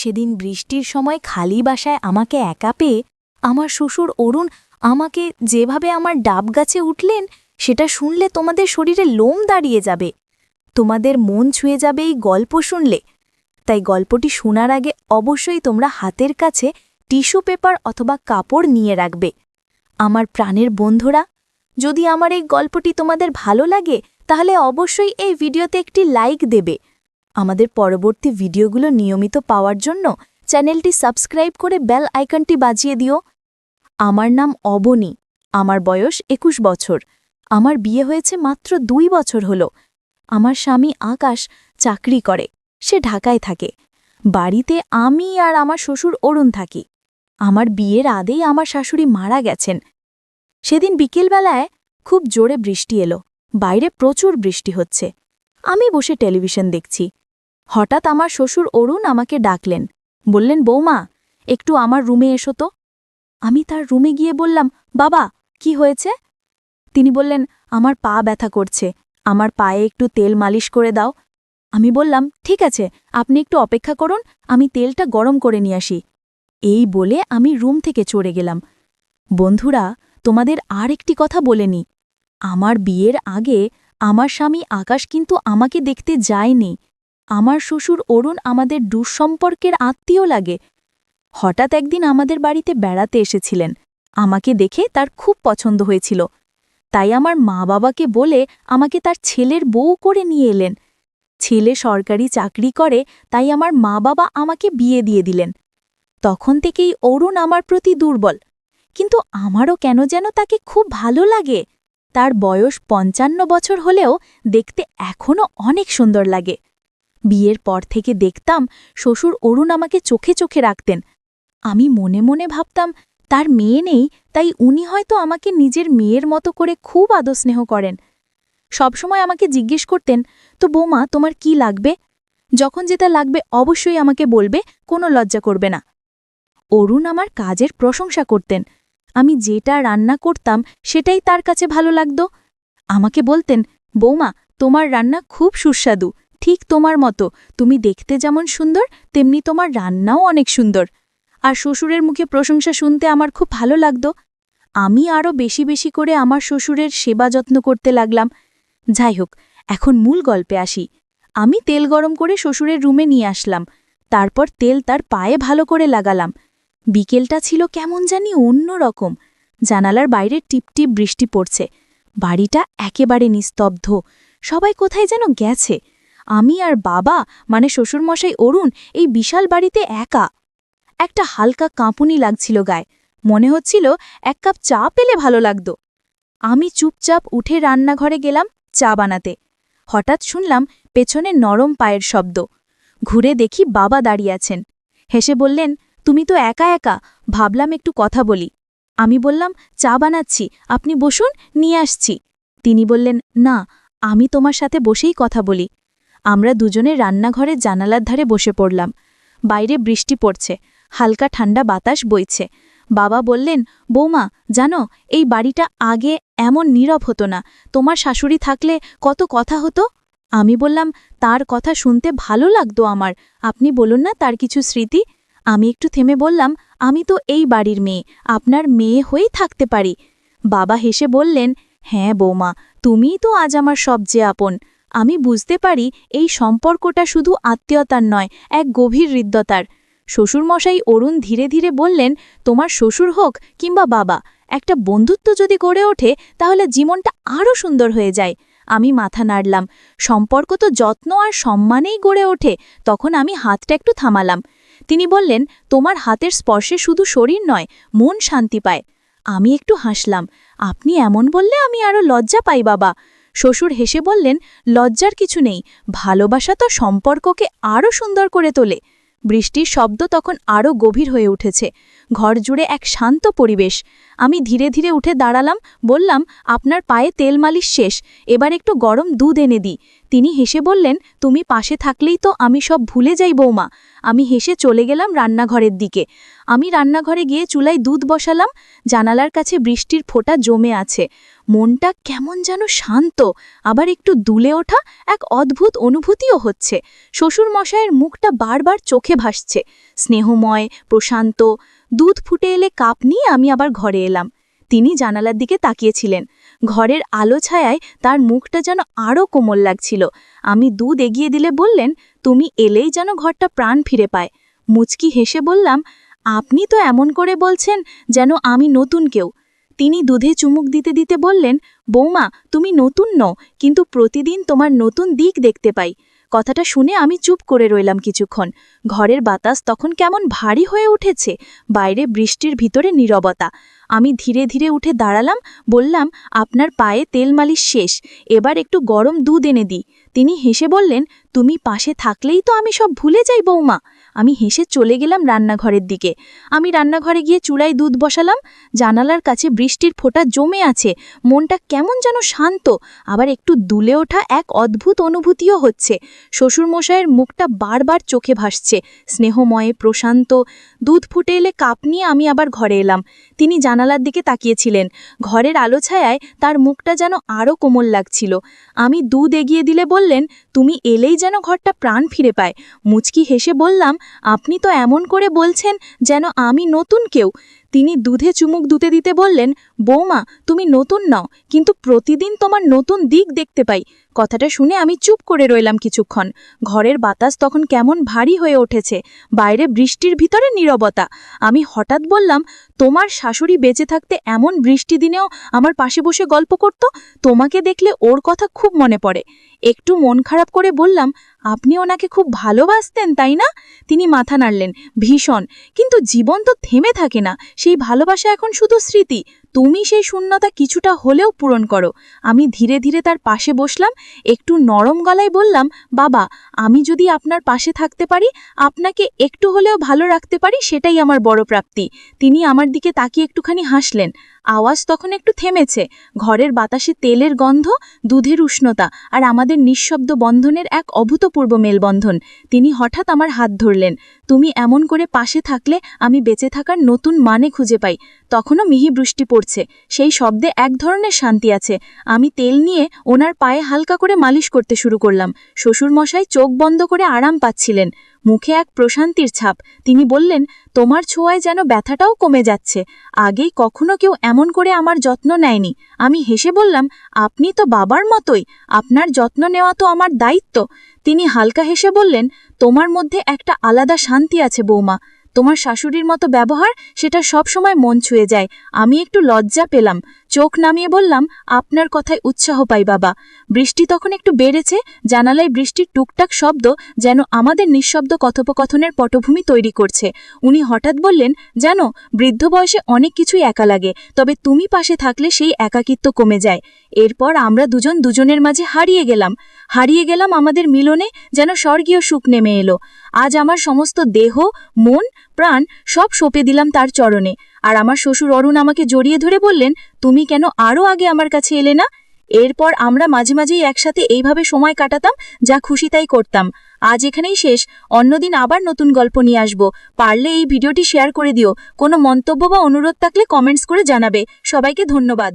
সেদিন বৃষ্টির সময় খালি বাসায় আমাকে একা পেয়ে আমার শ্বশুর অরুণ আমাকে যেভাবে আমার ডাব গাছে উঠলেন সেটা শুনলে তোমাদের শরীরে লোম দাঁড়িয়ে যাবে, তোমাদের মন ছুঁয়ে যাবে এই গল্প শুনলে। তাই গল্পটি শোনার আগে অবশ্যই তোমরা হাতের কাছে টিস্যু পেপার অথবা কাপড় নিয়ে রাখবে। আমার প্রাণের বন্ধুরা, যদি আমার এই গল্পটি তোমাদের ভালো লাগে তাহলে অবশ্যই এই ভিডিওতে একটি লাইক দেবে। আমাদের পরবর্তী ভিডিওগুলো নিয়মিত পাওয়ার জন্য চ্যানেলটি সাবস্ক্রাইব করে বেল আইকনটি বাজিয়ে দিও। আমার নাম অবনী, আমার বয়স ২১ বছর। আমার বিয়ে হয়েছে মাত্র ২ বছর হলো। আমার স্বামী আকাশ চাকরি করে, সে ঢাকায় থাকে। বাড়িতে আমি আর আমার শ্বশুর অরুণ থাকি। আমার বিয়ের আগেই আমার শাশুড়ি মারা গেছেন। সেদিন বিকেলবেলায় খুব জোরে বৃষ্টি এলো, বাইরে প্রচুর বৃষ্টি হচ্ছে। আমি বসে টেলিভিশন দেখছি। হঠাৎ আমার শ্বশুর অরুণ আমাকে ডাকলেন, বললেন, বৌমা একটু আমার রুমে এসো তো। আমি তার রুমে গিয়ে বললাম, বাবা কি হয়েছে? তিনি বললেন, আমার পা ব্যথা করছে, আমার পায়ে একটু তেল মালিশ করে দাও। আমি বললাম, ঠিক আছে, আপনি একটু অপেক্ষা করুন, আমি তেলটা গরম করে নিয়ে আসি। এই বলে আমি রুম থেকে চলে গেলাম। বন্ধুরা, তোমাদের আর একটি কথা বলে নি, আমার বিয়ের আগে আমার স্বামী আকাশ কিন্তু আমাকে দেখতে যায়নি। আমার শ্বশুর অরুণ আমাদের দুঃসম্পর্কের আত্মীয় লাগে। হঠাৎ একদিন আমাদের বাড়িতে বেড়াতে এসেছিলেন। আমাকে দেখে তার খুব পছন্দ হয়েছিল, তাই আমার মা বাবাকে বলে আমাকে তার ছেলের বউ করে নিয়ে এলেন। ছেলে সরকারি চাকরি করে, তাই আমার মা বাবা আমাকে বিয়ে দিয়ে দিলেন। তখন থেকেই অরুণ আমার প্রতি দুর্বল, কিন্তু আমারও কেন যেন তাকে খুব ভালো লাগে। তার বয়স ৫৫ বছর হলেও দেখতে এখনও অনেক সুন্দর লাগে। বিয়ের পর থেকে দেখতাম শ্বশুর অরুণ আমাকে চোখে চোখে রাখতেন। আমি মনে মনে ভাবতাম তার মেয়ে নেই, তাই উনি হয়তো আমাকে নিজের মেয়ের মতো করে খুব আদর স্নেহ করেন। সবসময় আমাকে জিজ্ঞেস করতেন, তো বৌমা তোমার কি লাগবে? যখন যেটা লাগবে অবশ্যই আমাকে বলবে, কোনো লজ্জা করবে না। অরুণ আমার কাজের প্রশংসা করতেন। আমি যেটা রান্না করতাম সেটাই তার কাছে ভালো লাগত। আমাকে বলতেন, বৌমা তোমার রান্না খুব সুস্বাদু, ঠিক তোমার মতো, তুমি দেখতে যেমন সুন্দর তেমনি তোমার রান্নাও অনেক সুন্দর। আর শ্বশুরের মুখে প্রশংসা শুনতে আমার খুব ভালো লাগত। আমি আরও বেশি বেশি করে আমার শ্বশুরের সেবা যত্ন করতে লাগলাম। যাই হোক, এখন মূল গল্পে আসি। আমি তেল গরম করে শ্বশুরের রুমে নিয়ে আসলাম। তারপর তেল তার পায়ে ভালো করে লাগালাম। বিকেলটা ছিল কেমন জানি অন্য রকম। জানালার বাইরে টিপটিপ বৃষ্টি পড়ছে। বাড়িটা একেবারে নিস্তব্ধ, সবাই কোথায় যেন গেছে। আমি আর বাবা মানে শ্বশুরমশাই অরুণ এই বিশাল বাড়িতে একা। একটা হালকা কাঁপুনি লাগছিল গায়ে, মনে হচ্ছিল এক কাপ চা পেলে ভালো লাগত। আমি চুপচাপ উঠে রান্নাঘরে গেলাম চা বানাতে। হঠাৎ শুনলাম পেছনে নরম পায়ের শব্দ। ঘুরে দেখি বাবা দাঁড়িয়ে আছেন। হেসে বললেন, তুমি তো একা একা, ভাবলাম একটু কথা বলি। আমি বললাম, চা বানাচ্ছি, আপনি বসুন, নিয়ে আসছি। তিনি বললেন, না, আমি তোমার সাথে বসেই কথা বলি। আমরা দুজনে রান্নাঘরের জানালার ধারে বসে পড়লাম। বাইরে বৃষ্টি পড়ছে, হালকা ঠান্ডা বাতাস বইছে। বাবা বললেন, বৌমা জানো, এই বাড়িটা আগে এমন নীরব হতো না, তোমার শাশুড়ি থাকলে কত কথা হতো। আমি বললাম, তার কথা শুনতে ভালো লাগতো আমার, আপনি বলুন না তার কিছু স্মৃতি। আমি একটু থেমে বললাম, আমি তো এই বাড়ির মেয়ে, আপনার মেয়ে হয়েই থাকতে পারি। বাবা হেসে বললেন, হ্যাঁ বৌমা, তুমিই তো আজ আমার সবচেয়ে আপন। আমি বুঝতে পারি এই সম্পর্কটা শুধু আত্মীয়তার নয়, এক গভীর হৃদ্যতার। শ্বশুরমশাই অরুণ ধীরে ধীরে বললেন, তোমার শ্বশুর হোক কিংবা বাবা, একটা বন্ধুত্ব যদি গড়ে ওঠে তাহলে জীবনটা আরও সুন্দর হয়ে যায়। আমি মাথা নাড়লাম। সম্পর্ক তো যত্ন আর সম্মানেই গড়ে ওঠে। তখন আমি হাতটা একটু থামালাম। তিনি বললেন, তোমার হাতের স্পর্শে শুধু শরীর নয়, মন শান্তি পায়। আমি একটু হাসলাম। আপনি এমন বললে আমি আরও লজ্জা পাই বাবা। শ্বশুর হেসে বললেন, লজ্জার কিছু নেই, ভালোবাসা তো সম্পর্ককে আরও সুন্দর করে তোলে। বৃষ্টির শব্দ তখন আরও গভীর হয়ে উঠেছে। ঘর জুড়ে এক শান্ত পরিবেশ। আমি ধীরে ধীরে উঠে দাঁড়ালাম, বললাম, আপনার পায়ে তেল মালিশ শেষ, এবার একটু গরম দুধ এনে দিই। তিনি হেসে বললেন, তুমি পাশে থাকলেই তো আমি সব ভুলে যাই বৌমা। আমি হেসে চলে গেলাম রান্নাঘরের দিকে। আমি রান্নাঘরে গিয়ে চুলায় দুধ বসালাম। জানালার কাছে বৃষ্টির ফোঁটা জমে আছে। মনটা কেমন যেন শান্ত, আবার একটু দুলে ওঠা এক অদ্ভুত অনুভূতিও হচ্ছে। শ্বশুরমশায়ের মুখটা বারবার চোখে ভাসছে, স্নেহময়, প্রশান্ত। দুধ ফুটে এলে কাপ নিয়ে আমি আবার ঘরে এলাম। তিনি জানালার দিকে তাকিয়েছিলেন। ঘরের আলো ছায়ায় তার মুখটা যেন আরও কোমল লাগছিল। আমি দুধ এগিয়ে দিলে বললেন, তুমি এলেই যেন ঘরটা প্রাণ ফিরে পায়। মুচকি হেসে বললাম, আপনি তো এমন করে বলছেন যেন আমি নতুন কেউ। তিনি দুধে চুমুক দিতে দিতে বললেন, বৌমা, তুমি নতুন নও, কিন্তু প্রতিদিন তোমার নতুন দিক দেখতে পাই। কথাটা শুনে আমি চুপ করে রইলাম কিছুক্ষণ। ঘরের বাতাস তখন কেমন ভারী হয়ে উঠেছে, বাইরে বৃষ্টির ভিতরে নীরবতা। আমি ধীরে ধীরে উঠে দাঁড়ালাম, বললাম, আপনার পায়ে তেল মালিশ শেষ, এবার একটু গরম দুধ এনে দিই। তিনি হেসে বললেন, তুমি পাশে থাকলেই তো আমি সব ভুলে যাই বৌমা। আমি হেসে চলে গেলাম রান্নাঘরের দিকে। আমি রান্নাঘরে গিয়ে চুলায় দুধ বসালাম। জানালার কাছে বৃষ্টির ফোঁটা জমে আছে, মনটা কেমন যেন শান্ত, আবার একটু দুলে ওঠা এক অদ্ভুত অনুভূতিও হচ্ছে। শ্বশুরমশায়ের মুখটা বারবার চোখে ভাসছে, স্নেহময়ে, প্রশান্ত। দুধ ফুটে এলে কাপ নিয়ে আমি আবার ঘরে এলাম। তিনি জানালার দিকে তাকিয়েছিলেন। ঘরের আলো ছায়ায় তার মুখটা যেন আরও কোমল লাগছিল। আমি দুধ এগিয়ে দিলে বললেন, তুমি এলেই যেন ঘরটা প্রাণ ফিরে পায়। মুচকি হেসে বললাম, আপনি তো এমন করে বলছেন যেন আমি নতুন কেউ। তিনি দুধে চুমুক দিতে দিতে বললেন, বৌমা, তুমি নতুন নও, কিন্তু প্রতিদিন তোমার নতুন দিক দেখতে পাই। কথাটা শুনে আমি চুপ করে রইলাম কিছুক্ষণ। ঘরের বাতাস তখন কেমন ভারী হয়ে উঠেছে, বাইরে বৃষ্টির ভিতরে নীরবতা। আমি হঠাৎ বললাম, তোমার শাশুড়ি বেঁচে থাকতে এমন বৃষ্টি দিনেও আমার পাশে বসে গল্প করত, তোমাকে দেখলে ওর কথা খুব মনে পড়ে। একটু মন খারাপ করে বললাম, আপনি ওনাকে খুব ভালোবাসতেন তাই না? তিনি মাথা নাড়লেন, ভীষণ, কিন্তু জীবন তো থেমে থাকে না, সেই ভালোবাসা এখন শুধু স্মৃতি। তুমি সেই শূন্যতা কিছুটা হলেও পূরণ করো। আমি ধীরে ধীরে তার পাশে বসলাম, একটু নরম গলায় বললাম, বাবা, আমি যদি আপনার পাশে থাকতে পারি, আপনাকে একটু হলেও ভালো রাখতে পারি, সেটাই আমার বড় প্রাপ্তি। তিনি আমার দিকে তাকিয়ে একটুখানি হাসলেন। আওয়াজ তখন একটু থেমেছে। ঘরের বাতাসে তেলের গন্ধ, দুধের উষ্ণতা আর আমাদের নিঃশব্দ বন্ধনের এক অভূতপূর্ব মেলবন্ধন। তিনি হঠাৎ আমার হাত ধরলেন। তুমি এমন করে পাশে থাকলে আমি বেঁচে থাকার নতুন মানে খুঁজে পাই। তখনও মিহি বৃষ্টি পড়ছে, সেই শব্দে এক ধরনের শান্তি আছে। আমি তেল নিয়ে ওনার পায়ে হালকা করে মালিশ করতে শুরু করলাম। শ্বশুরমশাই চোখ বন্ধ করে আরাম পাচ্ছিলেন, মুখে এক প্রশান্তির ছাপ। তিনি বললেন, তোমার ছোঁয়ায় যেন ব্যথাটাও কমে যাচ্ছে। আগেই কখনো কেউ এমন করে আমার যত্ন নেয়নি। আমি হেসে বললাম, আপনি তো বাবার মতোই, আপনার যত্ন নেওয়া তো আমার দায়িত্ব। তিনি হালকা হেসে বললেন, তোমার মধ্যে একটা আলাদা শান্তি আছে বৌমা। তোমার শাশুড়ির মতো ব্যবহার, সেটা সব সময় মন ছুঁয়ে যায়। আমি একটু লজ্জা পেলাম, চোখ নামিয়ে বললাম, আপনার কথায় উৎসাহ পাই বাবা। বৃষ্টি তখন একটু বেড়েছে, জানালায় বৃষ্টির টুকটাক শব্দ যেন আমাদের নিঃশব্দ কথোপকথনের পটভূমি তৈরি করছে। উনি হঠাৎ বললেন, জানো, বৃদ্ধ বয়সে অনেক কিছুই একা লাগে, তবে তুমি পাশে থাকলে সেই একাকিত্ব কমে যায়। এরপর আমরা দুজন দুজনের মাঝে হারিয়ে গেলাম আমাদের মিলনে, যেন স্বর্গীয় সুখ নেমে এলো। আজ আমার সমস্ত দেহ, মন, প্রাণ সব সঁপে দিলাম তার চরণে। আর আমার শ্বশুর অরুণ আমাকে জড়িয়ে ধরে বললেন, তুমি কেন আরও আগে আমার কাছে এলে না? এরপর আমরা মাঝে মাঝেই একসাথে এইভাবে সময় কাটাতাম, যা খুশি তাই করতাম। আজ এখানেই শেষ, অন্যদিন আবার নতুন গল্প নিয়ে আসব। পারলে এই ভিডিওটি শেয়ার করে দিও। কোনো মন্তব্য বা অনুরোধ থাকলে কমেন্টস করে জানাবে। সবাইকে ধন্যবাদ।